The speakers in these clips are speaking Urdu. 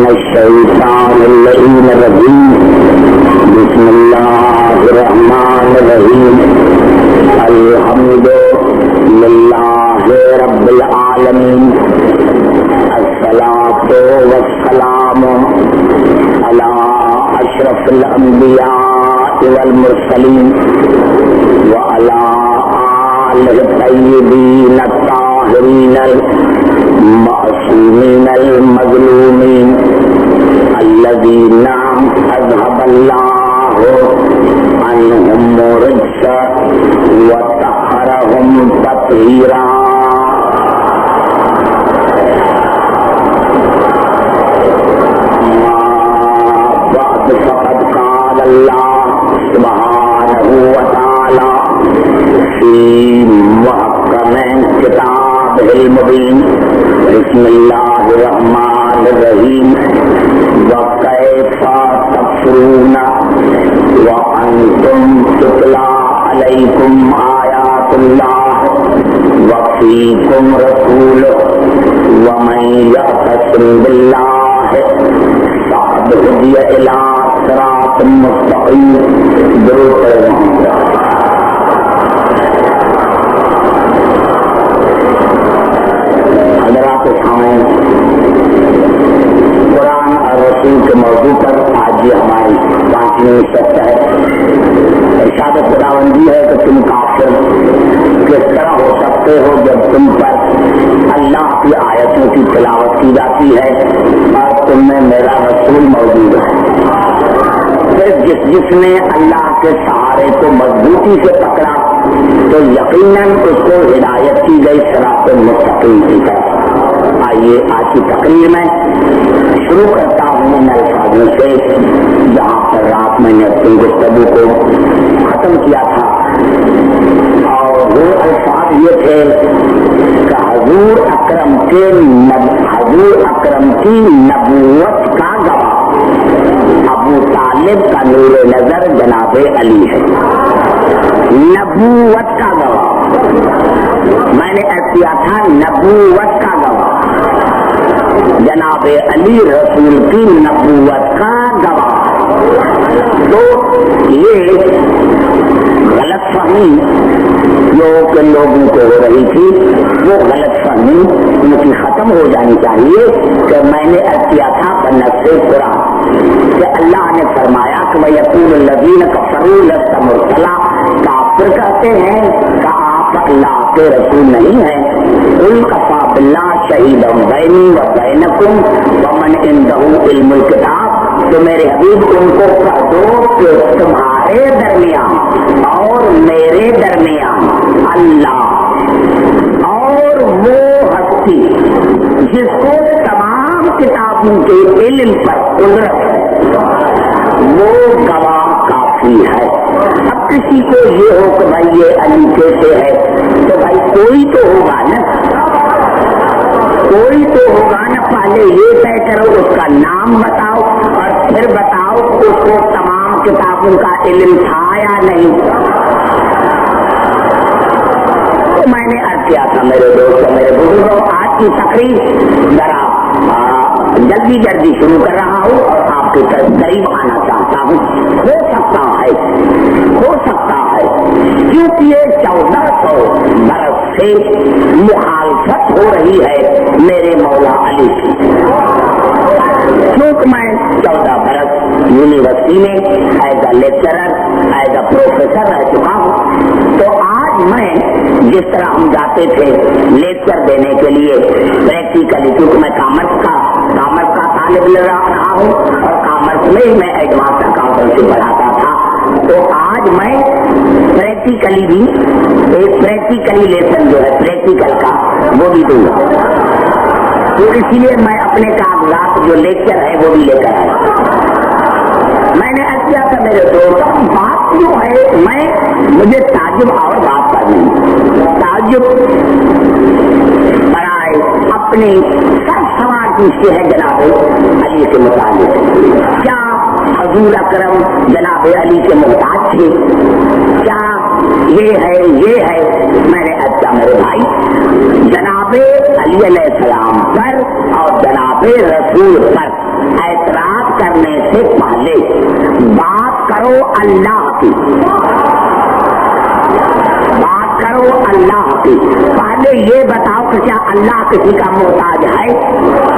من الشیطان اللعین الرجیم بسم اللہ الرحمن الرحیم الحمد للہ رب العالمین الصلاۃ والسلام علی اشرف الانبیاء والمرسلین وعلی آلہ الطیبین الطاہرین المعصومین المظلومین الذین اذهب اللہ عنہم الرجس وطہرہم تطہیرا. بعد فقد قال اللہ سبحانہ وتعالی فی محکم کتاب المبین بسم اللہ الرحمن الرحیم وکیف تکفرون وانتم تتلی علیکم آیات اللہ وفیکم رسولہ ومن یعتصم باللہ فقد ہدی الی صراط مستقیم. درود حضرات سامعین، قرآن اور رسول کے موضوع پر آج یہ ہماری 5ویں نشست ہے. ارشاد خداوندی ہے کہ تم کافر کس طرح ہو سکتے ہو جب تم پر اللہ کی آیتوں کی تلاوت کی جاتی ہے اور تم میں میرا رسول موجود ہے. پھر جس نے اللہ کے سہارے کو مضبوطی سے پکڑا تو یقیناً اس کو ہدایت کی گئی صراط مستقیم کی طرف. آئیے آج کی تقریر میں شروع کرتا ہوں ان الفاظوں سے جہاں پر رات میں نے اپنی گفتگو کو ختم کیا تھا، اور وہ الفاظ یہ تھے کہ حضور اکرم کی نبوت کا گواہ ابو طالب کا نور نظر جناب علی ہے. نبوت کا گواہ، میں نے عرض کیا تھا نبوت کا گواہ جناب علی رسول کی نبوت کا گواہ. تو یہ غلط فہمی جو کہ لوگوں کو ہو رہی تھی وہ غلط فہمی ان کی ختم ہو جانی چاہیے کہ میں نے عرض کیا تھا بنص قرآن کہ اللہ نے فرمایا کہ وَيَقُولُ الَّذِينَ كَفَرُوا لَسْتَ مُرْسَلًا. کافر کہتے ہیں کہ آپ اللہ کے رسول نہیں ہیں. قُلْ كَفَىٰ بِاللَّهِ شَهِيدًا بَيْنِي وَبَيْنَكُمْ وَمَنْ عِندَهُ عِلْمُ الْكِتَابِ. تو میرے حبیب ان کو کہہ دو کہ تمہارے درمیان اور میرے درمیان اللہ اور وہ ہستی جس کو تمام کتابوں کے علم پر قدرت ہے وہ گواہ کافی ہے. اب کسی کو یہ ہو کہ بھائی یہ علی کیسے ہے، تو بھائی کوئی تو ہوگا نا، کوئی تو ہوگا نا. پہلے یہ طے کرو اس کا نام بتاؤ اور پھر بتاؤ اس کو تمام کتابوں کا علم تھا یا نہیں. تو میں نے عرض کیا تھا میرے دوستوں میرے بزرگوں، آج کی تقریر ذرا جلدی شروع کر رہا ہوں اور آپ کے قریب آنا چاہتا ہوں. ہو سکتا ہے کیونکہ یہ 1400 برس سے مخالفت ہو رہی ہے میرے مولا علی کی. کیونکہ میں 14 برس یونیورسٹی میں as a lecturer as a professor رہ چکا ہوں. تو آج میں جس طرح ہم جاتے تھے لیکچر دینے کے لیے پریکٹیکلی، کیونکہ میں کامرس کا طالب رہا ہوں اور کامرس میں میں ایڈوانس اکاؤنٹنسی پڑھاتا تھا. تو آج میں پریکٹیکلی بھی ایک پریکٹیکلی لیسن جو ہے پریکٹیکل کا وہ بھی دوں گا. تو اسی لیے میں اپنے کاغذات جو لیکچر ہے وہ بھی لے کر آیا. میں نے عرض کیا تھا میرے دوستوں، بات جو ہے مجھے تعجب اور بات کرنی تعجب برائے اپنی سب سوال پوچھتے ہیں جناب علی سے متعلق. کیا حضور اکرم جناب علی کے محتاج تھے؟ کیا یہ ہے میں نے اچھا میرے بھائی جناب علی علیہ السلام پر اور جناب رسول پر اعتراض کرنے سے پہلے بات کرو اللہ کی، بات کرو اللہ کی. پہلے یہ بتاؤ کہ کیا اللہ کسی کا محتاج ہے؟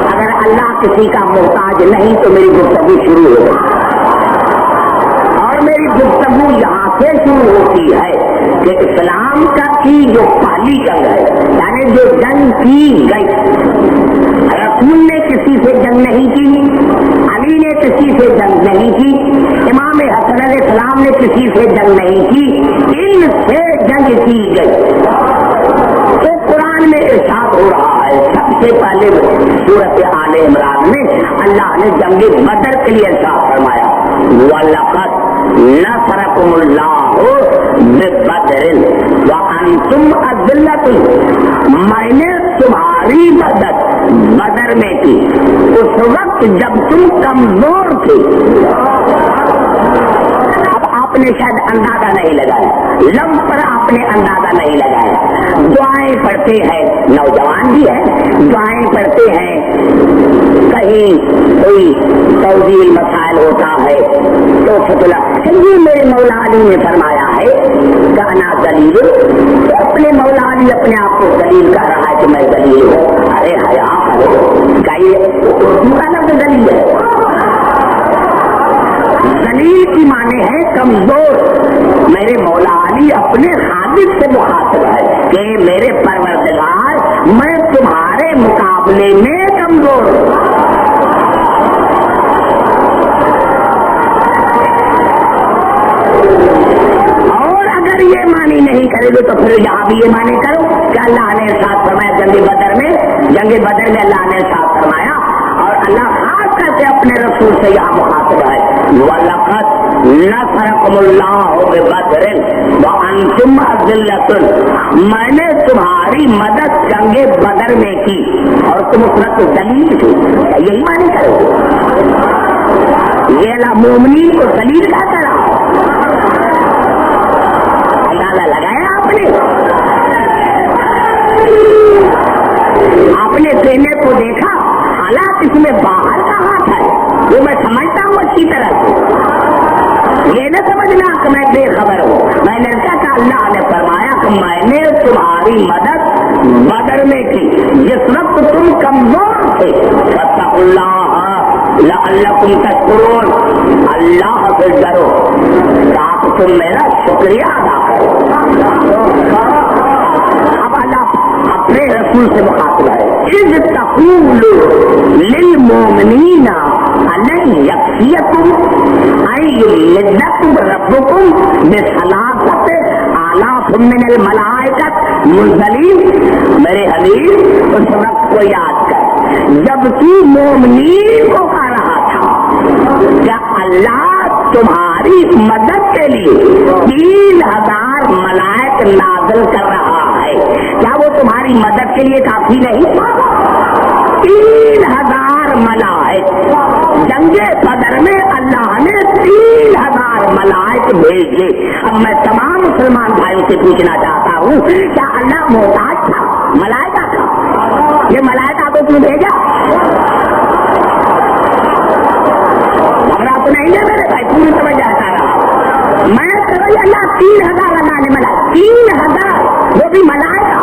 اگر اللہ کسی کا محتاج نہیں تو میری گفتگو شروع ہو گئی. اور میری گفتگو یہاں سے شروع ہوتی ہے کہ اسلام کی جو پہلی جنگ ہے، یعنی جو جنگ کی گئی، رسول نے کسی سے جنگ نہیں کی، علی نے کسی سے جنگ نہیں کی، امام حسن علیہ السلام نے کسی سے جنگ نہیں کی، ان سے جنگ کی گئی. تو قرآن میں ارشاد ہو رہا ہے سب سے پہلے سورۃ آل عمران میں اللہ نے جنگ بدر کے لیے ارشاد فرمایا وَلَقَدْ نَصَرَكُمُ اللَّهُ بِبَدْرٍ وَأَنْتُمْ أَذِلَّةٌ. میں نے تمہاری مدد بدر میں کی اس وقت جب تم کمزور تھے. اب آپ نے شاید اندازہ نہیں لگایا، لم پر آپ نے اندازہ نہیں لگایا. دعائیں پڑھتے ہیں، نوجوان بھی ہے، دعائیں پڑھتے ہیں، کہیں کوئی توضیح مسائل ہوتا ہے تو فتلا یہ میرے مولا علی نے فرمایا ہے کہ انا دلیل، اپنے مولا علی اپنے آپ کو دلیل کر رہا ہے کہ میں دلیل ہوں. ارے حیا کرو، کہیے لفظ دلیل ہے. دلیل کی معنی ہے کمزور. میرے مولا علی اپنے خالق سے مخاطب ہے کہ میرے پروردگار میں تمہارے مقابلے میں کمزور ہوں. اور اگر یہ معنی نہیں کرے گے تو پھر یہاں بھی یہ معنی کرو کہ اللہ نے ارشاد فرمایا جنگ بدر میں اللہ نے ارشاد فرمایا. اور اللہ خاص کر کے اپنے رسول سے یہاں مخاطب ہے وَلَقَدْ نَصَرَكُمُ اللَّهُ بِبَدْرٍ وَأَنْتُمْ أَذِلَّةٌ. میں نے تمہاری مدد جنگ بدر میں کی اور تم اس وقت ذلیل تھی. یہی معنی کرو. یہ اللہ مومنین کو ذلیل کا کرا. اندازہ لگایا آپ نے سینے کو دیکھا، حالات اس میں باہر کا ہاتھ ہے وہ میں سمجھتا ہوں اچھی طرح سے. یہ نہ سمجھنا کہ میں بے خبر ہوں. میں نے کہا کہ اللہ نے فرمایا کہ میں نے تمہاری مدد بدر میں کی جس وقت تم کمزور تھے. فاتقوا اللہ لعلکم تشکرون. اللہ سے ڈرو تاکہ تم میرا شکریہ ادا کرو. اب اللہ اپنے رسول سے مخاطب ہے اذ تقول للمؤمنین ان یکفیکم ان یمدکم ربکم بثلاثۃ آلاف من الملائکۃ منزلین. میرے حبیب اس وقت کو یاد کر جب تو مومنین کو کہہ رہا تھا کیا اللہ تمہاری مدد کے لیے 3000 ملائک نازل کر رہا ہے. کیا وہ تمہاری مدد کے لیے کافی نہیں؟ 3000 ملائک. جنگ بدر میں اللہ نے 3000 ملائک بھیجے. اب میں تمام مسلمان بھائیوں سے پوچھنا چاہتا ہوں کیا اللہ محتاج تھا ملائکہ تھا؟ یہ ملائکہ کو کیوں بھیجا؟ تو نہیں ہے میرے بھائی، پوری توجہ آتا رہا. میں اللہ 3000 اللہ نے ملا 3000 وہ بھی ملائکہ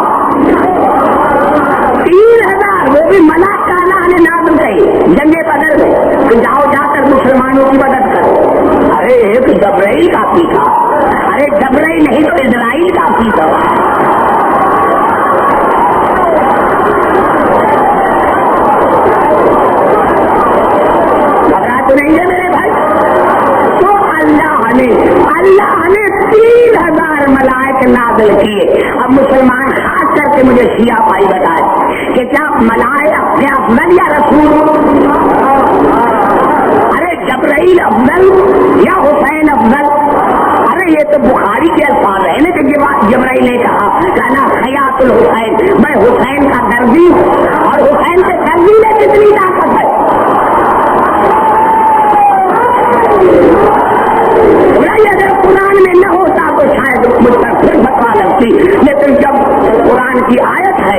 3000 وہ بھی ملائکہ اللہ نے نازل کری جنگ بدر میں کہ جاؤ جا کر مسلمانوں کی مدد کرو. ارے ایک جبرائیل کافی تھا. ارے جبرائیل نہیں تو اسرائیل کافی تھا. تو نہیں ہے میرے بھائی. تو اللہ نے 3000 ملائک نازل کیے. اب مسلمان خاص کر کے مجھے شیعہ بھائی بتائے کہ کیا ملائک اپنے افضل یا رسول؟ ارے جبرائیل افضل یا حسین افضل؟ ارے یہ تو بخاری کے الفاظ ہے نا کہ جبرائیل نے کہا کہنا حیات الحسین، میں حسین کا دردی ہوں اور حسین کے دردی میں کتنی طاقت ہے. اگر قرآن میں نہ ہوتا تو شاید مجھ پر پھر فتوا لگتی. لیکن جب قرآن کی آیت ہے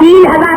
3000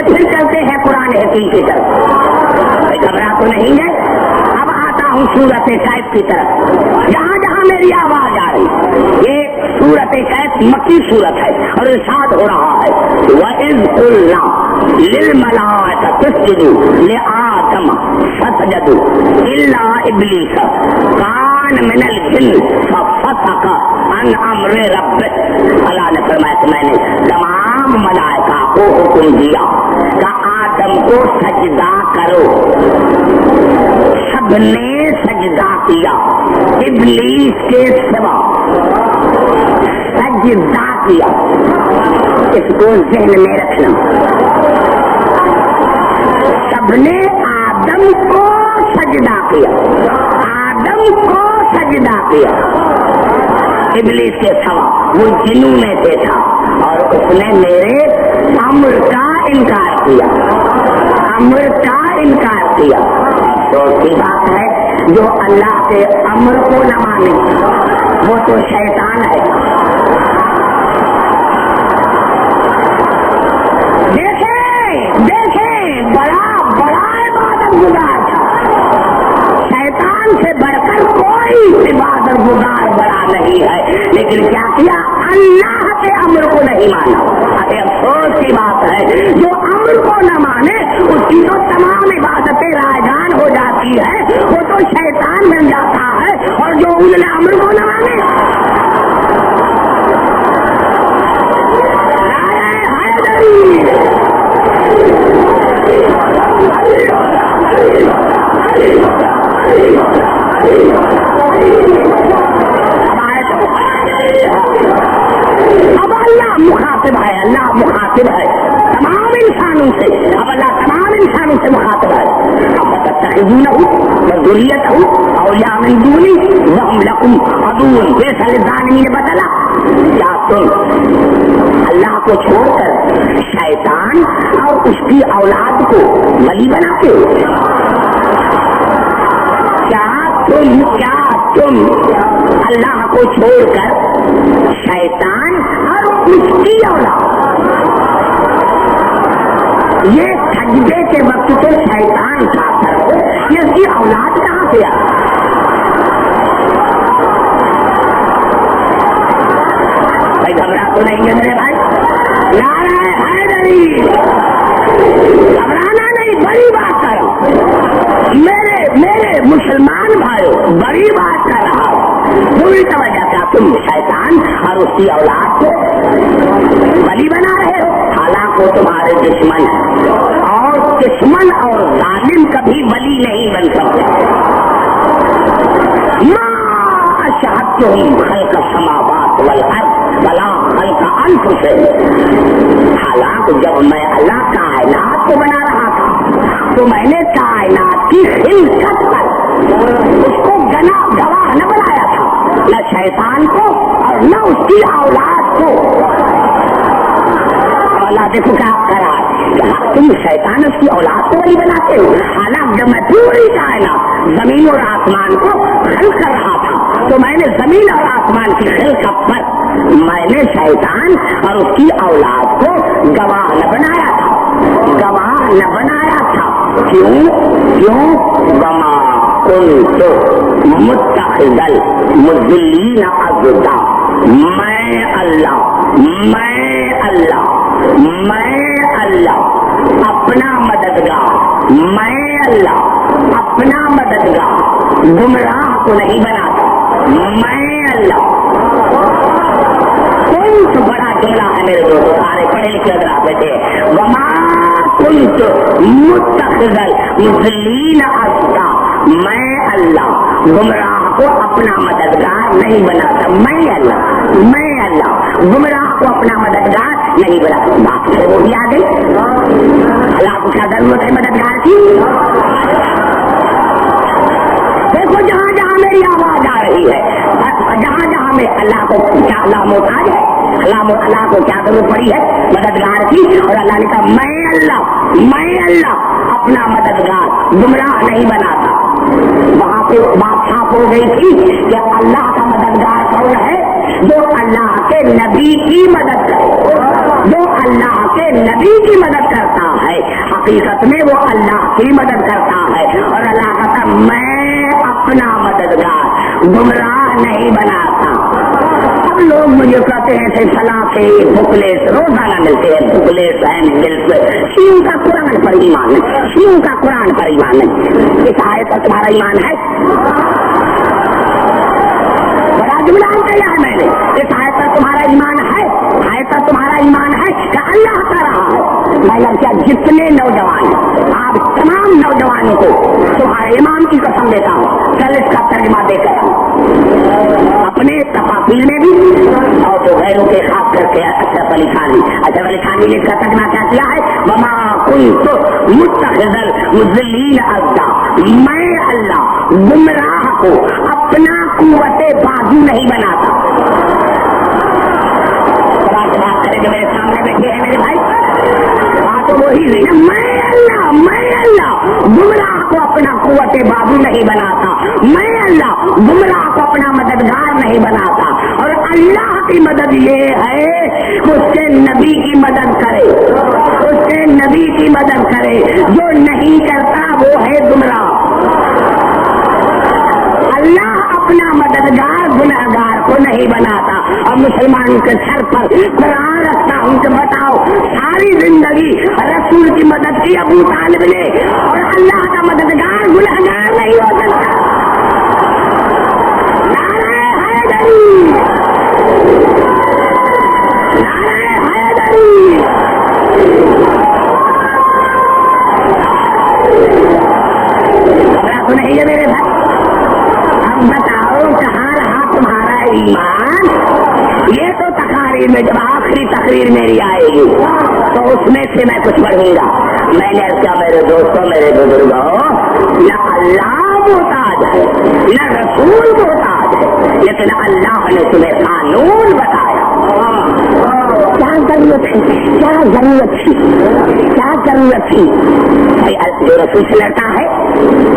سے پھر چلتے ہیں قرآن حکیم کی طرف. گھبرا تو نہیں ہے. اب آتا ہوں سورت کہف کی طرف. جہاں جہاں میری آواز آ رہی, یہ سورت کہف مکی سورت ہے اور ارشاد ہو رہا ہے وَإِذْ قُلْنَا لِلْمَلَائِكَةِ اسْجُدُوا لِآدَمَ فَسَجَدُوا إِلَّا إِبْلِيسَ كَانَ مِنَ الْجِنِّ فَفَسَقَ عَنْ أَمْرِ رَبِّهِ. اللہ نے فرمایا کہ میں نے تمام ملائکہ کو حکم دیا کہ آدم کو سجدہ کرو. سب نے سجدہ کیا ابلیس کے سوا. سجدہ کیا, اس کو ذہن میں رکھنا. سب نے آدم کو سجدہ کیا, آدم کو سجدہ کیا. ابلیس کے سوا وہ جنوں میں سے تھا اور اس نے میرے امر کا انکار کیا, امر کا انکار کیا. تو کی بات ہے جو اللہ کے امر کو نہ مانے وہ تو شیطان ہے. دیکھیں بڑا بڑا عبادت گزار تھا. شیطان سے بڑھ کر کوئی عبادت گزار بڑا نہیں ہے, لیکن کیا کیا اللہ کے امر کو نہیں مانا. افسوس کی بات ہے جو امر کو نہ مانے اس کی تو تمام عبادتیں رائگان ہو جاتی ہے, وہ تو شیطان بن جاتا ہے. اور جو ان امر کو نہ مانے اب اللہ مخاطب ہے, اللہ مخاطب ہے تمام انسانوں سے. اب اللہ تمام انسانوں سے مخاطب ہے. اب ذریتہ اولیاء من دونی وہم لکم عدو جیسا للظالمین بدلا. کیا تم اللہ کو چھوڑ کر شیطان اور اس کی اولاد کو ولی بناتے ہو؟ کیا تم اللہ کو چھوڑ کر شیطان اور اس کی اولاد, یہ سجدے کے وقت تو شیطان تھا, یہ اس کی اولاد کہاں سے آ؟ بھائی گھبرا تو نہیں ہے میرے بھائی, نعرہ حیدری, گھبرانا نہیں, بڑی بات کر رہا ہوں. میرے مسلمان بھائیوں بڑی بات کر رہا ہوں. پوری توجہ کیا تم شیطان اور اس کی اولاد کو ولی بنا رہے ہو؟ حالانکہ تمہارے دشمن اور دشمن اور ظالم کبھی ولی نہیں بن سکتے. ما اشہدتہم خلق السماوات والارض ولا خلق انفسہم. حالانکہ جب میں اللہ کائنات کو بنا رہا تھا تو میں نے کائنات کی خلقت پر اس کو گواہ نہ بنایا تھا, نہ شیطان کو اور نہ اس کی اولاد کو. اللہ دیکھو کیا کرا, تم شیطان اس کی اولاد کو ولی بناتے ہو. حالانکہ جب میں پوری کائنات زمین اور آسمان کو خلق کر رہا تھا تو میں نے زمین اور آسمان کی خلقت پر میں نے شیطان اور اس کی اولاد کو گواہ نہ بنایا تھا, گواہ نہ بنایا تھا. کیوں وما کنت متخذ المضلین عضدا. میں اللہ اپنا مددگار, میں اللہ اپنا مددگار گمراہ کو نہیں بناتا. میں اللہ کون سا بڑا جملہ ہے میرے دوستوں, سارے پڑھے لکھے اگر آپ بیٹھے. وما کنت متخذ المضلین عضدا, میں اللہ گمراہ کو اپنا مددگار نہیں بناتا. میں اللہ گمراہ کو اپنا مددگار نہیں بناتا. بات ہے وہ بھی آ گئی. اللہ کو کیا ضرورت ہے مددگار کی؟ دیکھو جہاں جہاں میری آواز آ رہی ہے, جہاں جہاں میں اللہ کو کیا اللہ محتاج ہے, اللہ کو کیا ضرورت پڑی ہے مددگار کی, اور اللہ نے کہا میں اللہ اپنا مددگار گمراہ نہیں بناتا. وہاں پہ بات صاف ہو گئی تھی کہ اللہ کا مددگار کون ہے؟ جو اللہ کے نبی کی مدد کرے, جو اللہ کے نبی کی مدد کرتا ہے، حقیقت میں وہ اللہ کی مدد کرتا ہے، اور اللہ کہتا میں اپنا مددگار گمراہ نہیں بناتا۔ اب لوگ مجھے کہتے ہیں کہ فلاں سے بکلیٹ روزانہ ملتے ہیں، بکلیٹ شیو کا قرآن پر ایمان ہے، شیو کا قرآن پر ایمان ہے، اس آیت پر تمہارا ایمان ہے؟ بڑا جملہ کہا ہے میں نے، اس آیت پر تمہارا ایمان ہے؟ آیت پر تمہارا ایمان ہے کہ اللہ کہہ رہا ہے میں کیا جتنے نوجوان آپ تمام نوجوانوں کو تمہارے امام کی قسم دیتا ہوں کل اس کا ترجمہ دے کر اپنے تفاصیل میں بھی اور جو غیروں کے خاص کر کے اشرف علی خانی نے اس کا ترجمہ کیا کیا ہے؟ وما کنت متخذ المضلین عضدا، میں اللہ گمراہ کو اپنا قوت بازو نہیں بناتا۔ بات کرے جو میرے سامنے بیٹھے ہیں میرے بھائی، بات وہی نہیں، میں اللہ گمراہ کو اپنا قوت بازو نہیں بناتا، میں اللہ گمراہ کو اپنا مددگار نہیں بناتا، اور اللہ کی مدد یہ ہے اس کے نبی کی مدد کرے، اس کے نبی کی مدد کرے، جو نہیں کرتا وہ ہے گمراہ۔ اللہ اپنا مددگار گنہگار کو نہیں بناتا، اور مسلمان کے سر پر قرآن رکھتا ہوں کہ بتاؤ ساری زندگی رسول کی مدد کی ابو طالب نے، اور اللہ کا مددگار گنہگار نہیں ہو سکتا۔ نعرہ حیدری، نعرہ حیدری۔ تو نہیں ہے میرے بھائی، اب بتاؤ کہاں رہا تمہارا ایمان؟ یہ تو تقاریر میں جب آخری تقریر میری آئے گی تو اس میں سے میں کچھ پڑھوں گا۔ میں نے کیا میرے دوستوں میرے بزرگوں، نہ اللہ محتاج ہے نہ رسول محتاج ہے، لیکن اللہ نے تمہیں قانون بتایا۔ کیا ضرورت ہے، کیا ضرورت تھی، کیا ضرورت تھی؟ جو رسول سے لڑتا ہے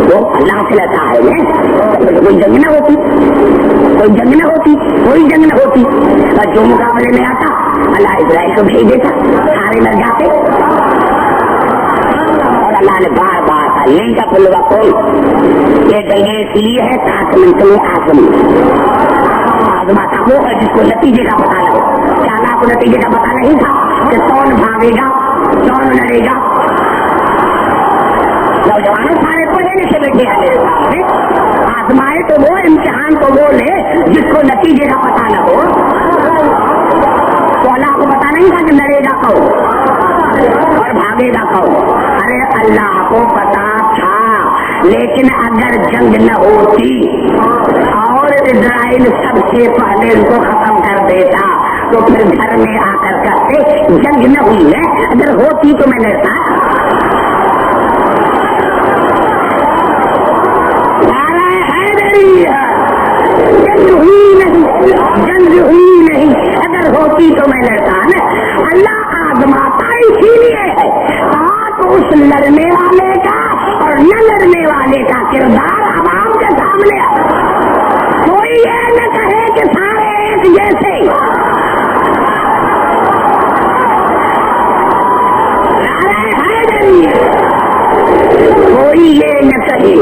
وہ اللہ سے لڑتا ہے، کوئی جنگ نہ ہوتی، کوئی جنگ نہ ہوتی، کوئی جنگ نہ ہوتی، اور جو مقابلے میں آتا اللہ اسرائیل کو بھیج دیتا، سارے مر جاتے، اور اللہ نے بار بار نہیں کا پلوا کوئی یہ جنگیں اس لیے ہے تاکہ منتل آزماتا ہو اور جس کو نتیجے کا پتا نہ ہو۔ کیا اللہ کو نتیجے کا پتا نہیں تھا کہ کون بھاگے گا کون لڑے گا؟ نوجوانوں سارے پڑھے لکھے بیٹھے ہیں میرے سامنے، آزمائے تو وہ، امتحان تو وہ لے جس کو نتیجے کا پتا نہ ہو۔ تو اللہ کو پتا نہیں تھا کہ لڑے گا کون اور بھاگے گا کون؟ ارے اللہ کو پتا تھا، لیکن اگر جنگ نہ ہوتی اور اسرائیل سب سے پہلے ان کو ختم کر دیتا تو پھر گھر میں آ کر کہتے جنگ نہ ہوئی ہے، اگر ہوتی تو میں لڑتا۔ جنگ ہوئی نہیں، اگر ہوتی تو میں لڑتا نا۔ اللہ آزماتا اسی لیے ہے تاکہ اس لڑنے والے کا اور نہ لڑنے والے کا کردار عوام کے سامنے کوئی یہ نہ کہے کہ سارے ایک جیسے۔ کوئی یہ نہ کہے،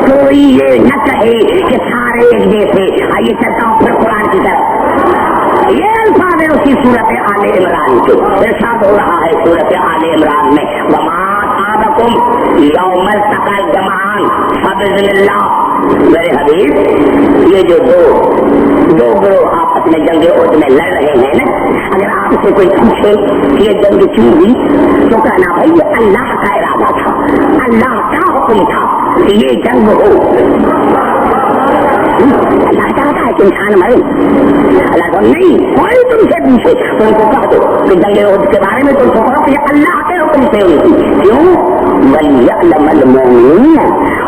کوئی یہ نہ کہے کہ سارے ایک جیسے۔ آئیے چلتا ہوں پھر قرآن کی طرف، یہ الفاظ ہے اسی صورت آل عمران کے، ارشاد ہو رہا ہے صورت آل عمران میں وما صابکم یوم التقى الجمعان فبإذن اللہ۔ میرے حبیب یہ جو دو گروہ آپس میں جنگ عہد میں لڑ رہے ہیں نا، اگر آپ سے کوئی پوچھے کہ یہ جنگ کیوں ہوئی تو کہنا بھائی یہ اللہ کا ارادہ تھا، اللہ کا حکم تھا کہ یہ جنگ ہو۔ اللہ چاہتا ہے کہ انسان مرے، اللہ کو نہیں کوئی تم سے پوچھے تو ان کو کہہ دو کہ جنگ عہد کے بارے میں تم کو کہو کہ اللہ کے حکم سے ہوئی تھی۔ کیوں؟ وَلْيَعْلَمَ الْمُؤْمِنُونَ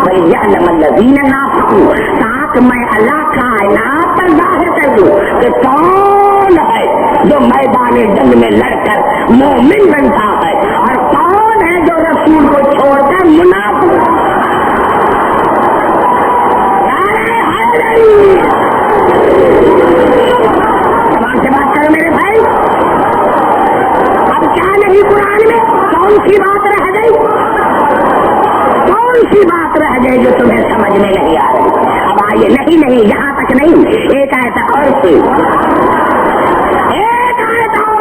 وَلْيَعْلَمَ الَّذِينَ نَافَقُوا، تاکہ میں اللہ کائنات پر ظاہر کر دوں کہ کون ہے جو میدان جنگ میں لڑ کر مومن بنتا ہے اور کون ہے جو رسول کو چھوڑ کر منافق۔ زبان سے بات کرو میرے بھائی، اب کیا گئے جو تمہیں سمجھ میں نہیں آ رہے. اب آئیے, نہیں یہاں تک نہیں, ایک آیت اور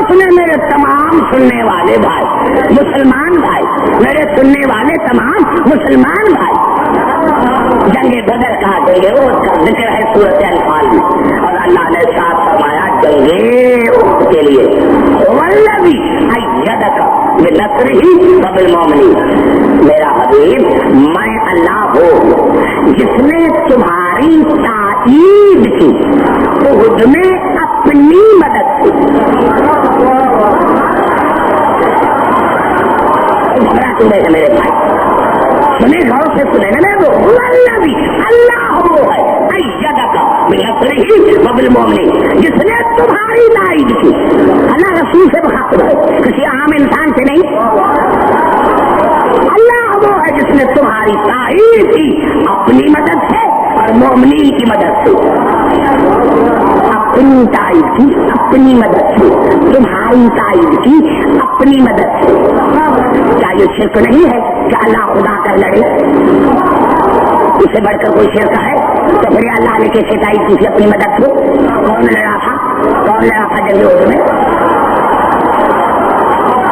سنے میرے تمام سننے والے بھائی, مسلمان بھائی, میرے سننے والے تمام مسلمان بھائی. جنگ بدر کا جنگ احد کا ذکر ہے سورۃ انفال میں, اور اللہ نے ساتھ فرمایا جنگ احد کے لیے والذی ایدک بنصرہ وبالمؤمنین. میرا حبیب میں اللہ ہوں جس نے تمہاری تائید کی احد میں اپنی مدد کی. گھبرا کیوں رہے میرے بھائی, سنے غور سے سنے نا وہ والذی اللہ وہ ہے ایدک بنصرہ وبالمؤمنین جس نے تمہاری تائید کی. اللہ رسول سے مخاطب ہے, کسی عام انسان سے نہیں. اللہ وہ ہے جس نے تمہاری تائید کی اپنی مدد سے اور مومنین کی مدد سے. اپنی تائید کی اپنی مدد سے, تمہاری تائید کی اپنی مدد سے. کیا یہ شرک نہیں ہے کہ اللہ خدا کر لڑے؟ اسے بڑھ کر کوئی شرک ہے؟ تو پھر اللہ نے کیسے تائید کی اپنی مدد سے؟ کون لڑا تھا جنگ احد میں؟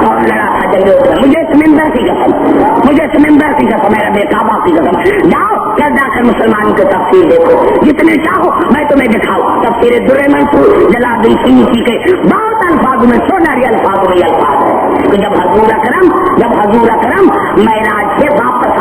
کون لڑا تھا جنگ احد میں؟ مجھے اس ممبر کی قسم میرا بے کعبہ کی قسم. جاؤ جا کر مسلمان کی تفسیر دیکھو, جتنے چاہو میں تمہیں دکھاؤں. تفسیر در منصور جلال الدین سیوطی کے بہت الفاظ میں, سوناری الفاظ میں الفاظ ہے کہ جب حضور اکرم معراج سے واپس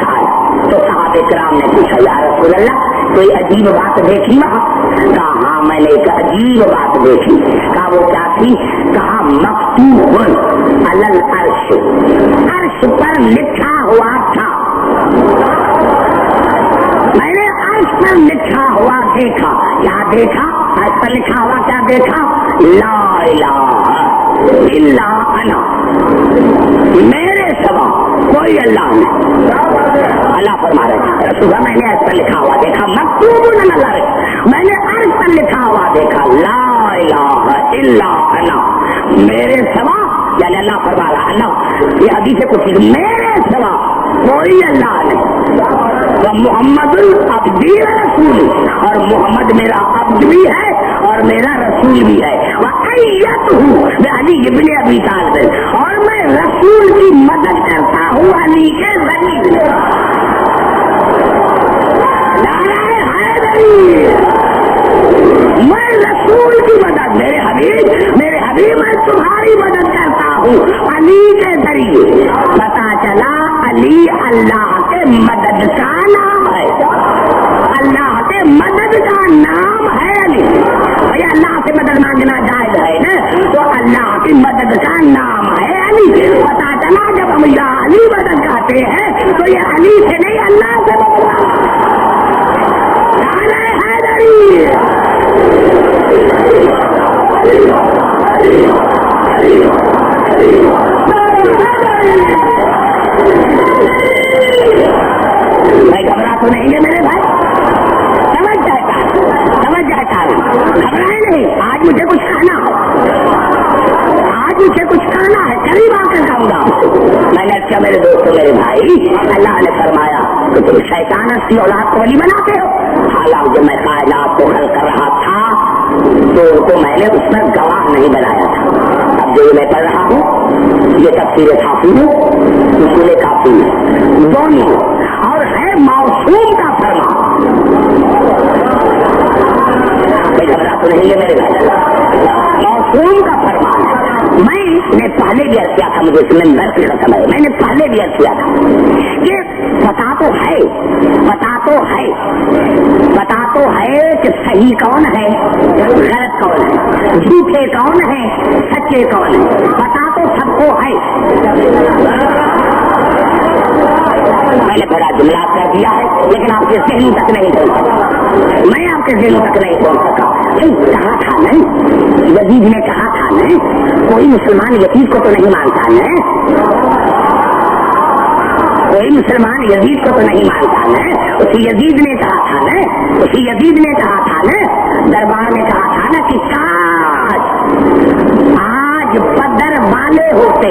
آئے تو صحابہ کرام نے پوچھا یا رسول اللہ کوئی عجیب بات دیکھی وہاں؟ کہا ہاں میں نے ایک عجیب بات دیکھی. کہا وہ کیا تھی؟ کہا مکتوب علی العرش, عرش پر لکھا ہوا تھا. میں نے عرش پر لکھا ہوا دیکھا. کیا دیکھا؟ عرش پر لکھا ہوا کیا دیکھا؟ لا الہ الا انا, میرے سوا کوئی اللہ نہیں. اللہ فرما رہے رسول میں نے عرش پر لکھا ہوا دیکھا, مکتوب علی العرش, میں نے عرش پر لکھا ہوا دیکھا لا الہ الا انا, میرے سوا, یعنی اللہ فرما رہا اللہ یہ حدیث سے کچھ میرے سوا کوئی اللہ نہیں. وہ محمد العبدی رسول, اور محمد میرا عبد بھی ہے اور میرا رسول بھی ہے. وَأَيَّتُهُ بِعَلِيِّ بْنِ أَبِي طالب, اور میں رسول کی مدد کرتا ہوں علی کے ذریعے. نعرہ حیدری, میں رسول کی مدد, میرے حبیب میں تمہاری مدد کرتا ہوں علی کے ذریعے. پتا چلا علی اللہ کے مدد کا نام ہے, اللہ کے مدد کا نام ہے علی. بھائی اللہ سے مدد مانگنا جائز ہے نا, تو اللہ کی مدد کا نام ہے علی. پتا چلا جب ہم یا علی مدد کرتے ہیں تو یہ علی سے نہیں اللہ سے مدد. نعرہ حیدری, میں گھبرا تو نہیں ہے میرے بھائی, سمجھ جاتا گھبرائے نہیں. آج مجھے کچھ کہنا ہے, قریب آ کر کہوں گا. میں نے اچھا میرے دوستوں میرے بھائی, اللہ نے فرمایا کہ تم شیطان کی اولاد کو ولی بناتے ہو. حالانکہ جب میں کائنات کو حل کر رہا تھا تو میں نے اس میں گواہ نہیں بنایا تھا. اب جو میں پڑھ رہا ہوں یہ تفسیر کافی ہے, اصول کافی ہے, دونوں, اور ہے معصوم کا فرمان. میں گھبرا تو نہیں ہے میرے بھائی, معصوم کا فرمان ہے. میں نے پہلے بھی عرض کیا تھا, مجھے سمندر کی رسم ہے, میں نے پہلے بھی عرض کیا تھا کہ پتا تو ہے کہ صحیح کون ہے, غلط کون ہے, جھوٹے کون ہے, سچے کون ہے, پتا تو سب کو ہے. میں نے بڑا جملہ کر دیا ہے لیکن آپ کے ذہن تک نہیں پہنچ سکا, میں آپ کے ذہنوں تک نہیں پہنچ سکا. کہا تھا نا یزید نے کہا تھا نا, کوئی مسلمان یزید کو تو نہیں مانتا نا, کوئی مسلمان یزید کو تو نہیں مانتا نا. اسی یزید نے کہا تھا نا, دربار میں کہا تھا نا کہ کاش آج بدر والے ہوتے.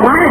12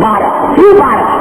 12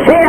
6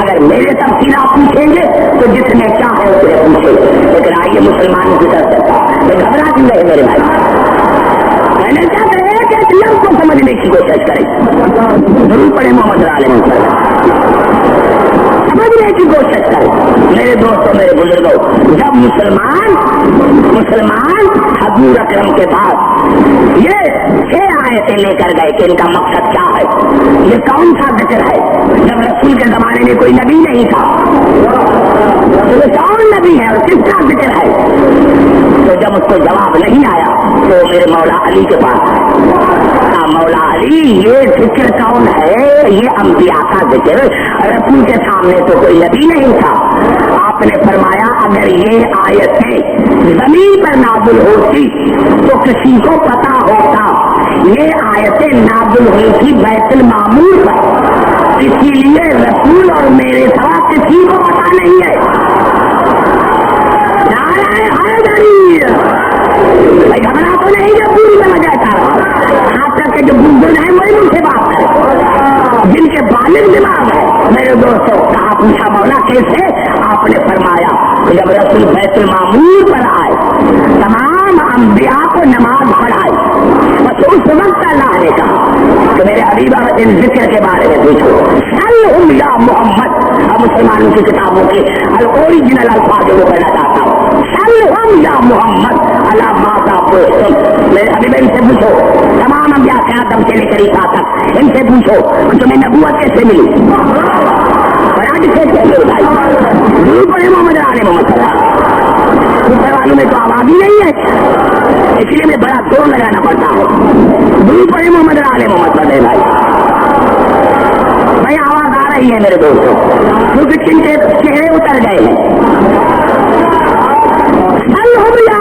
اگر میرے تفصیلات پوچھیں گے تو جتنے چاہے اتنے پوچھے. لیکن آئیے مسلمانوں کی طرف سے میں گھبرا کیوں رہے میرے بھائی؟ میں نے کیا کہ ایک ایک لفظ کو سمجھنے کی کوشش کریں. ضرور پڑھے محمد عالم سمجھنے کی کوشش کریں. میرے دوستوں میرے بزرگوں, جب مسلمان حضور اکرم کے پاس یہ 6 آیتیں لے کر گئے کہ ان کا مقصد کیا ہے, یہ کون سا ذکر ہے؟ جب رسول کے زمانے میں کوئی نبی نہیں تھا تو یہ کون نبی ہے اور کس کا ذکر ہے؟ تو جب اس کو جواب نہیں آیا تو میرے مولا علی کے پاس, مولا علی یہ ذکر کون ہے؟ یہ انبیاء کا ذکر. رسول کے سامنے تو کوئی نبی نہیں تھا. آپ نے فرمایا اگر یہ آیتیں زمین پر نازل ہوتی تو کسی کو پتا ہوتا. یہ آیتیں نازل ہوئی تھی بیت المعمور پر, اسی لیے رسول اور میرے سوا کسی کو پتا نہیں ہے. نعرہ حیدری بھائی گھبرا تو نہیں ہے, پوری طرح جاتا آپ کر کے جو بزرگ ہیں وہی مجھ سے بات کریں جن کے بالغ دماغ ہے. میرے دوستوں کہا پوچھا مولا کیسے؟ آپ نے فرمایا کہ جب رسول بیت المعمور پر آئے تمام انبیاء کو نماز پڑھائی, بس اس وقت اللہ نے کہا کہ میرے حبیبہ ان ذکر کے بارے میں پوچھو. سلہم یا محمد. اب مسلمانوں کی کتابوں کے اوریجنل الفاظ وہ کہنا چاہتا ہوں. سلہم یا محمد اللہ ماتا پوچھتم. میرے حبیب ان سے پوچھو, تمام انبیاء سے آدم سے لے کر عیسیٰ تک ان سے پوچھو کہ تمہیں نبوت کیسے ملی؟ بڑے محمد علی محمد صلی اللہ اوپر والوں میں تو آواز ہی نہیں ہے, اس لیے میں بڑا زور لگانا پڑتا ہے. بڑے محمد علی محمد صلی اللہ بھائی آواز آ رہی ہے میرے دوستوں, کیونکہ کن کے چہرے اتر گئے ہیں.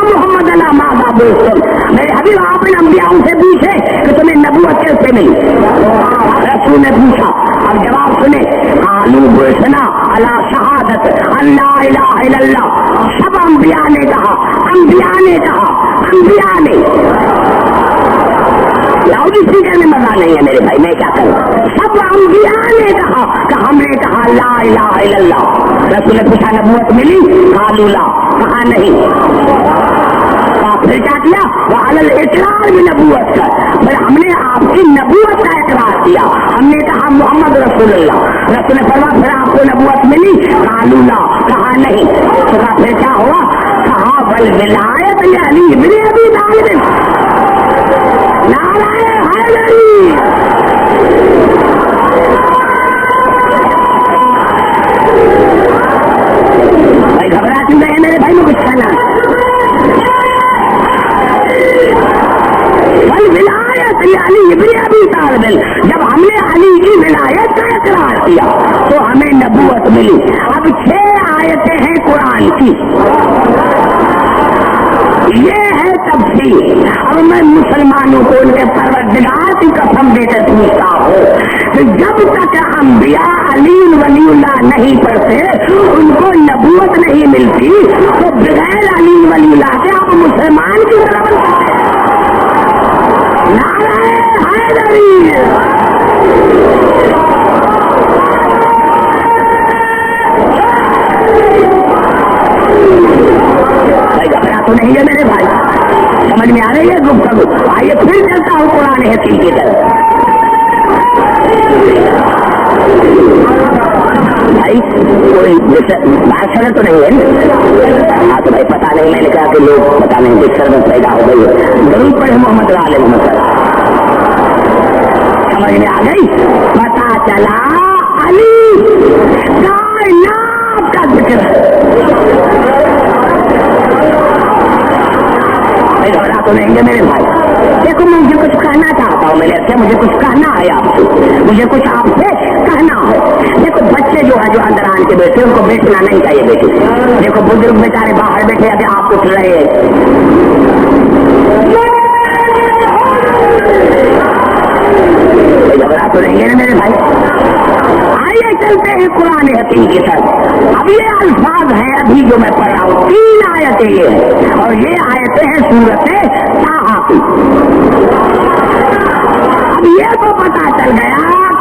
محمد اللہ ماذا بولتم. میرے حبیب آپ نے انبیاء سے پوچھے کہ تمہیں نبوت کیسے ملی؟ رسول نے پوچھا, اب جواب سنے. قالوا بعثنا علی شہادت لا الہ الا اللہ. سب انبیاء نے کہا لاؤڈ اسپیکر میں مزہ نہیں ہے میرے بھائی, میں کیا کروں. سب انبیاء نے کہا کہ ہم نے کہا لا الہ الا اللہ. رسول نے پوچھا نبوت ملی؟ قالوا لا, کہا نہیں. پھر کیا کیا؟ وعلی الاقرار بنبوت کا, پھر ہم نے آپ کی نبوت کا اقرار کیا. ہم نے کہا محمد رسول اللہ. رسول نے فرمایا پھر آپ کو نبوت ملی؟ قالوا لا, کہا نہیں. تو پھر کیا ہوا؟ کہا والولایت لعلی بن ابی طالب. نعرہ حیدری. بھائی گھبرا کیوں رہے میرے بھائی, میں کچھ کہنا ولایت علی ابن ابی طالب. جب ہم نے علی کی ولایت کا اقرار کیا تو ہمیں نبوت ملی. اب 6 آیتیں ہیں قرآن کی, یہ ہے تفصیل. اب میں مسلمانوں کو ان کے پروردگار کی قسم دے کر پوچھتا ہوں کہ جب تک انبیاء علی ولی اللہ نہیں پڑھتے ان کو نبوت نہیں ملتی, تو بغیر علی ولی اللہ کے آپ مسلمان کی طرف بنتے ہیں. نعرہ حیدری. تو نہیں ہے میرے بھائی, سمجھ میں آ رہی ہے گفتگو؟ آئیے پھر چلتا ہوں قرآن حکیم کی طرف. بھائی کوئی بات سر تو نہیں ہے. ہاں تو بھائی پتا نہیں, میں نے کہا کہ لوگ پتا نہیں کس سربت پیدا ہو گئی ہے. ضرور پڑھے محمد علیہ محمد. سمجھ میں آ گئی؟ پتا چلا علی کائنات کا ذکر ہے. تو نہیں گے میرے بھائی. دیکھو میں مجھے کچھ کہنا چاہتا ہوں, میرے سے مجھے کچھ کہنا ہے آپ سے, مجھے کچھ آپ سے کہنا ہے. دیکھو بچے جو ہے جو اندر آن کے بیٹھے ان کو بیٹھنا نہیں چاہیے بیٹے. دیکھو بزرگ بیچارے باہر بیٹھے ابھی آپ اٹھ رہے ہیں. گھبرا تو نہیں ہے نا میرے بھائی. آئیے چلتے ہیں قرآن حکیم کی طرف. اب یہ الفاظ ہیں ابھی جو میں پڑھ رہا ہوں, 3 آیتیں یہ ہیں, اور یہ آیتیں ہیں سورت طٰہٰ کی. اب یہ تو پتا چل گیا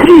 3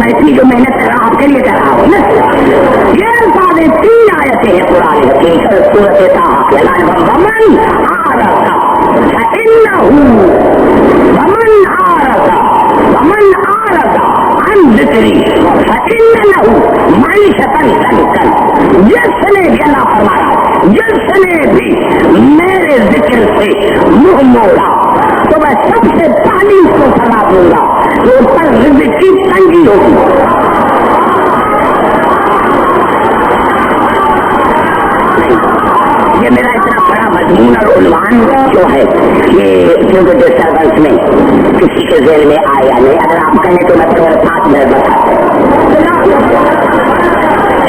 میں اتنی جو محنت کر رہا آپ کے لیے کر رہا ہوں نا. یہ الفاظ 3 آیتیں ہیں قرآن حکیم سورۃ طٰہٰ. ومن أعرض عن ذکری فإن له معیشة ضنکا. جس نے بھی اللہ فرمایا جس نے بھی میرے ذکر سے منہ موڑا تو میں سب سے پہلی اس کو سزا دوں گا کہ اس پر رزق کی تنگی ہوگی. یہ میرا اتنا بڑا مضمون اور عنوان جو ہے یہ کیونکہ ڈسٹربنس میں کسی کے ذہن میں آیا نہیں. اگر آپ کہیں تو میں تھوڑے 5 منٹ بتا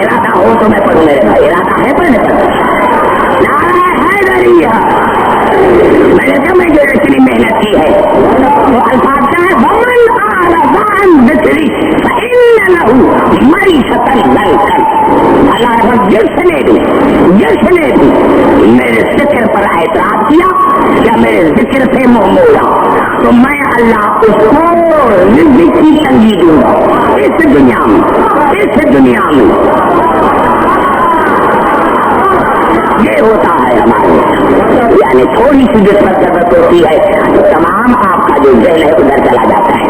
ارادہ ہو تو میں پڑھوں. میرے بھائی ارادہ ہے پڑھنے پر نعرہ حیدریہ. میں نے کہا میں جو اتنی محنت کی ہے تو الفاظ کا ہے ومن أعرض عن ذکری فإن له معیشة ضنکا. اللہ رب جس نے بھی میرے ذکر پر اعتراض کیا یا میرے ذکر سے منہ موڑا تو میں اللہ اس کو رزق کی تنگی دوں گا اس دنیا میں. یہ ہوتا ہے ہمارے یعنی تھوڑی سی جس پر ضرورت ہوتی ہے تو تمام آپ کا جو ذہن ہے ادھر چلا جاتا ہے.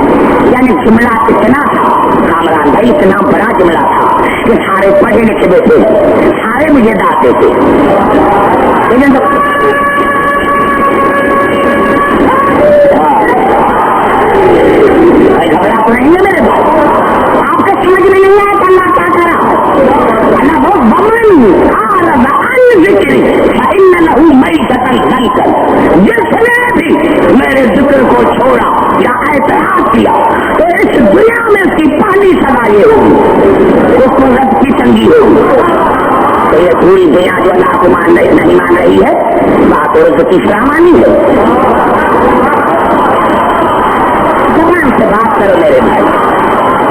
یعنی جملہ اتنا تھا کامران بھائی اتنا بڑا جملہ تھا کہ سارے پڑھے لکھے بیٹھے سارے مجھے ڈانٹتے تھے. لیکن گھبرا تو نہیں ہے میرے بھائی. آپ کو سمجھ میں نہیں آیا کہ اللہ کیا کرا. اللہ بہت ومن أعرض عن ذکری فإن له معیشة ضنکا. جس نے بھی میرے ذکر کو چھوڑا یا اعتراض کیا تو اس دنیا میں اس کی پہلی سزا یہ ہوگی اس کو رب کی تنگی ہوگی. تو یہ پوری دنیا جو اللہ کو نہیں مان رہی ہے بات اور تو تیسرا مانی ہے. زبان سے بات کرو میرے بھائی.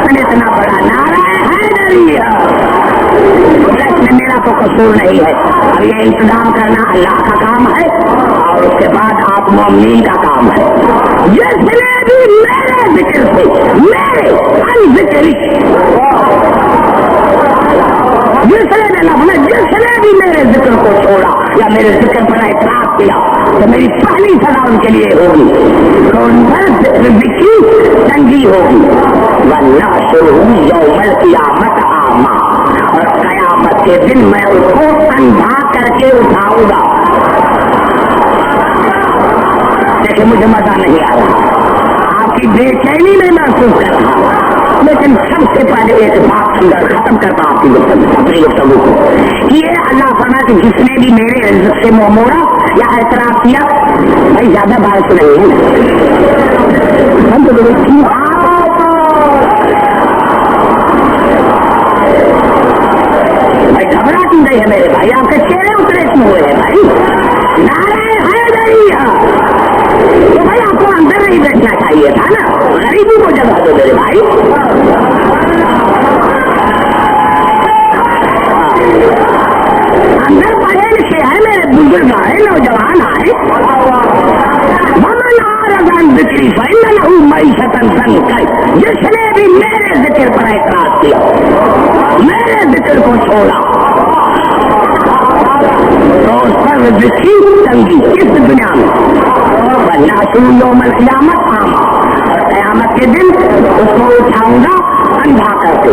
میں نے اتنا بڑا نعرہ حیدریہ میں میرا تو قصور نہیں ہے. اب یہ انتظام کرنا اللہ کا کام ہے اور اس کے بعد آپ مومنین کا کام ہے. جس نے بھی میرے ذکر سے میرے ان ذکری جس نے بھی میرے ذکر کو چھوڑا یا میرے ذکر پر اعتراض کیا تو میری پہلی سزا ان کے لیے ہوگی تو ان پر رزق کی تنگی ہوگی. وَنَحْشُرُهُ يَوْمَ الْقِيَامَةِ أَعْمَىٰ. اور قیامت کے دن میں اس کو اندھا کر کے اٹھاؤں گا. دیکھیں مجھے مزہ نہیں آ رہا آپ کی بے چینی میں محسوس کر رہا ہوں. لیکن سب سے پہلے ایک بات سندر ختم کرتا آپ کی گفتگو کو. یہ اللہ فرما کہ جس نے بھی میرے رزق سے منہ موڑا یا اعتراض کیا. بھائی زیادہ بارش نہیں ہے ہم تو بھائی گھبرا کیوں نہیں ہے میرے بھائی. آپ کے چہرے اترے کیوں ہوئے ہیں بھائی. نعرہ حیدریہ تو بھائی آپ کو اندر نہیں بیٹھنا چاہیے تھا نا. غریبی کو جگہ دو میرے بھائی. اندر پڑھے لکھے ہیں میرے بزرگ آئے نوجوان آئے. ومن أعرض عن ذکری فإن له معیشة ضنکا. جس نے بھی میرے ذکر پر اعتراض کیا میرے ذکر کو چھوڑا تو اس پر رزق کی تنگی اس دنیا میں. وَنَحْشُرُهُ يَوْمَ الْقِيَامَةِ أَعْمَىٰ. اور قیامت کے دن اس کو اٹھاؤں گا اندھا کر کے.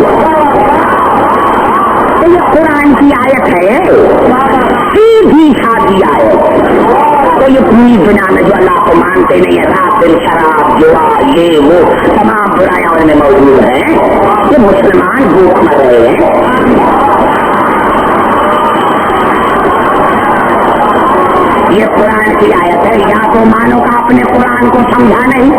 تو یہ قرآن کی آیت ہے سیدھی سادھی آیت. تو یہ پوری دنیا میں جو اللہ کو مانتے نہیں ہے رات دن شراب جوا یہ وہ تمام برائیاں ان میں موجود ہیں. یہ مسلمان بھوک مر رہے ہیں. یہ قرآن کی آیت ہے. یا تو مانو کا اپنے قرآن کو سمجھا نہیں.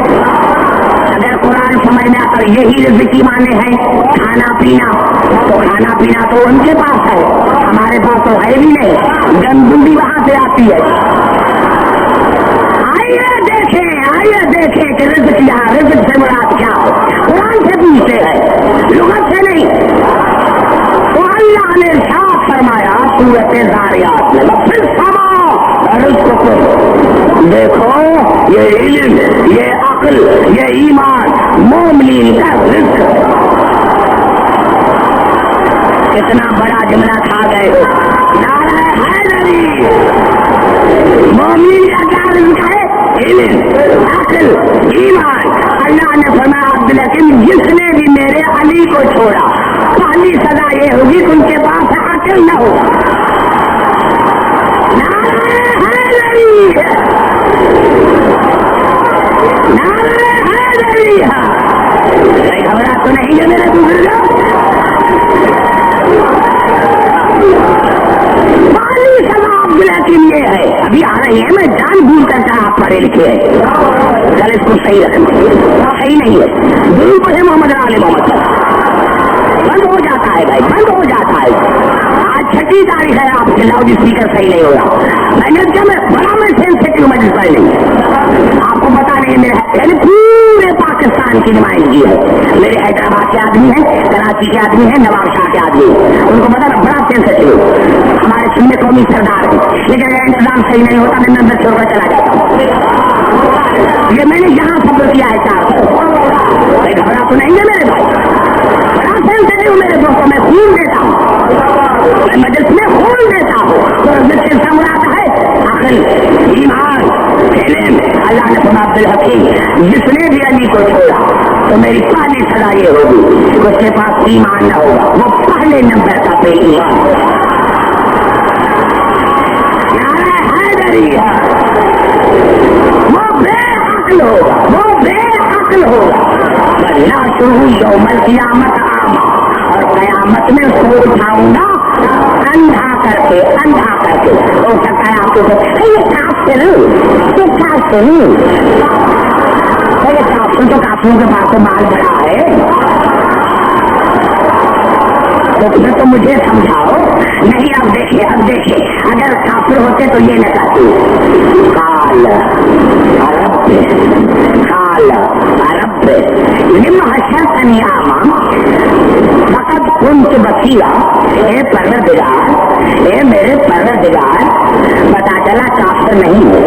اگر قرآن سمجھ میں آتا یہی رزق کی معنی ہے کھانا پینا تو کھانا پینا تو ان کے پاس ہے ہمارے پاس تو ہے بھی نہیں. گندگی وہاں سے آتی ہے. آئیے دیکھیں کہ رزق یہاں رزق سے مراد کیا ہو. قرآن سے پوچھتے ہیں لغت سے نہیں. تو اللہ نے صاف فرمایا سورۃ ذاریات میں پھر سما رزق کو دیکھو. یہ علم یہ عقل یہ ایمان مومنین کا رزق اتنا بڑا جملہ کھا گئے ہو. نعرہ حیدری. مومن کا کیا رزق ہے؟ علم، عقل، ایمان. اللہ نے فرمایا عبدالحکیم جس نے بھی میرے علی کو چھوڑا پہلی سزا یہ ہوگی کہ ان کے پاس عقل نہ ہوگا. نعرہ حیدری، نعرہ حیدری. کئی خبرات تو نہیں ہے میرے بزرگ. پہلی سزا عبدالحکیم یہ ہے، ابھی آ رہی ہے، میں جان بھول کر کہا آپ پڑھے لکھے ہیں، چل اس کو صحیح رکھنا. صحیح نہیں ہے. ضرور پڑھے محمد علی محمد بند ہو جاتا ہے بھائی، بند ہو جاتا ہے. آج 6 تاریخ ہے، آپ کے لاؤڈ اسپیکر صحیح نہیں ہو رہا. میں نے جب بڑا میں سینسٹیو مجلس پر نہیں. آپ کو پتا نہیں میرے پورے پاکستان کی نمائندگی ہے. میرے حیدرآباد کے آدمی ہیں، کراچی کے آدمی ہیں، نواب شاہ کے آدمی ہیں. ان کو پتا نا بڑا سینسٹیو. ہمارے سننے قومی سردار ہیں، لیکن اگر انتظام صحیح نہیں ہوتا میں نمبر چھوڑ کر چلا جاتا ہوں. یہ میں نے یہاں صبر کیا ہے 4 سال. گھبرا تو نہیں ہے میرے بھائی. بڑا سینسٹیو میرے دوستوں. میں خون دیتا ہوں، میں مجلس میں خون دیتا ہوں. تو سلسلہ مراد ہے عقل، ایمان، علم. اللہ نے فرمایا عبدالحکیم جس نے بھی علی کو چھوڑا تو میری پہلی سزا یہ ہوگی کہ اس کے پاس ایمان نہ ہوگا. وہ پہلے نمبر کا بے ایمان. نعرہ حیدری. وہ بے عقل ہوگا، وہ بے عقل ہوگا. لا شروع یوم القیامت اعمی، اور قیامت میں اس کو اٹھاؤں گا اندھا کر کے. اندھا کر کے ہو سکتا ہے آپ کو یہ کافر تو کافروں کے پاس تو مال بڑا ہے. تو تو مجھے سمجھاؤ. نہیں اب دیکھیے اگر کافر ہوتے تو یہ نہ کہتے کال عرب لمحشر انیاما فقط كنت بصیرا. اے پروردگار، اے میرے پروردگار، پتا چلا کافر نہیں ہے.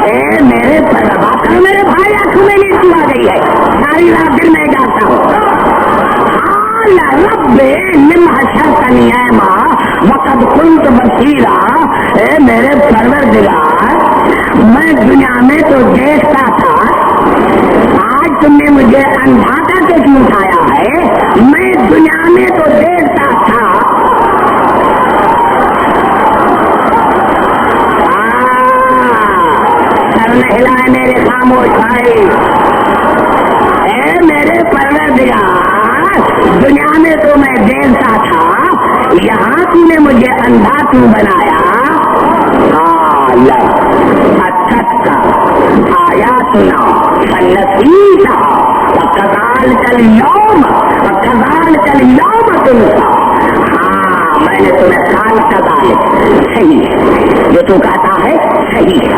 اے میرے پروردگار، میرے بھائی آنکھوں میں نیچ آ گئی ہے، ساری رات دن میں جاتا ہوں. رب لمحشر انیاما فقط كنت بصیرا. اے میرے پروردگار، میں دنیا میں تو دیکھتا تھا، آج تم نے مجھے اندھا کر کے کیوں اٹھایا ہے؟ میں دنیا میں تو دیکھتا تھا. سر نہ ہلائے میرے خاموش بھائی. اے میرے پروردگار، دنیا میں تو میں دیکھتا تھا، یہاں تم نے مجھے اندھا کیوں بنایا؟ آیاتنا فنسیتها وكذلك اليوم تنسى. ہاں میں نے تمہیں کال کذالک. صحیح جو تو کہتا ہے صحیح ہے.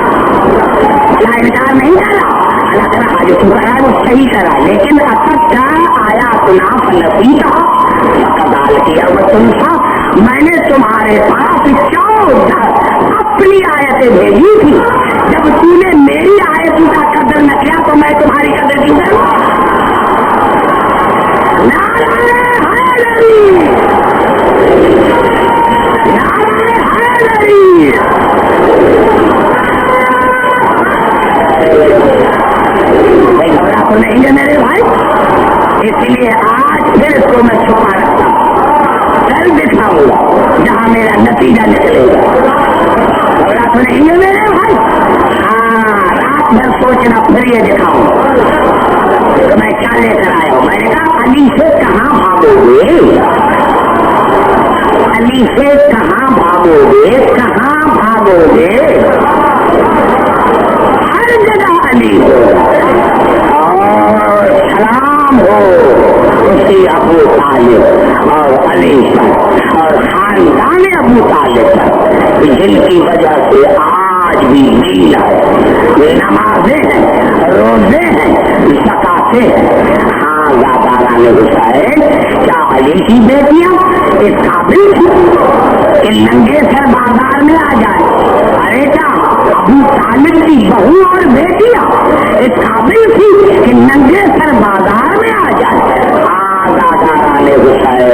اللہ انکار نہیں کرا. اللہ تعالیٰ جو تو کرا وہ صحیح کرا، لیکن اتتھا آیاتنا فنسیتها وكذلك اليوم تنسى. میں نے تمہارے پاس 14 اپنی آیتیں بھیجی تھی. جب تو نے میری آیتوں کا قدر نہ کیا تو میں تمہاری قدر کیوں کروں؟ نعرہ حیدری، نعرہ حیدری. بھائی گھبرا تو نہیں ہے میرے بھائی. اس لیے آج پھر اس کو میں چھپا رکھتا ہوں. کل دکھاؤں گا جہاں میرا نتیجہ نکلے گا. گھبرا تو نہیں ہے میرے بھائی. رات بھر سوچنا پھر یہ دکھاؤں تو میں کیا لے کر آیا ہوں. میں نے کہا علی سے کہاں بھاگو گے؟ علی سے کہاں بھاگو گے؟ کہاں بھاگو گے؟ ہر جگہ علی ہو اور سلام ہو اسی ابو طالب اور علی پر اور خاندان ابو طالب پر، جن کی وجہ سے آج بھی نیل ہے، نمازیں ہیں، روزے ہیں، زکاتیں ہیں. ہاں زاداران حسین کیا علی کی بیٹیاں اس قابل تھی کہ ننگے سر بازار میں آ جائے؟ ارے کیا ابو طالب کی بہو اور بیٹیاں اس قابل تھی کہ ننگے سر بازار میں آ جائے؟ ہاں زاداران حسین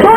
2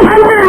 15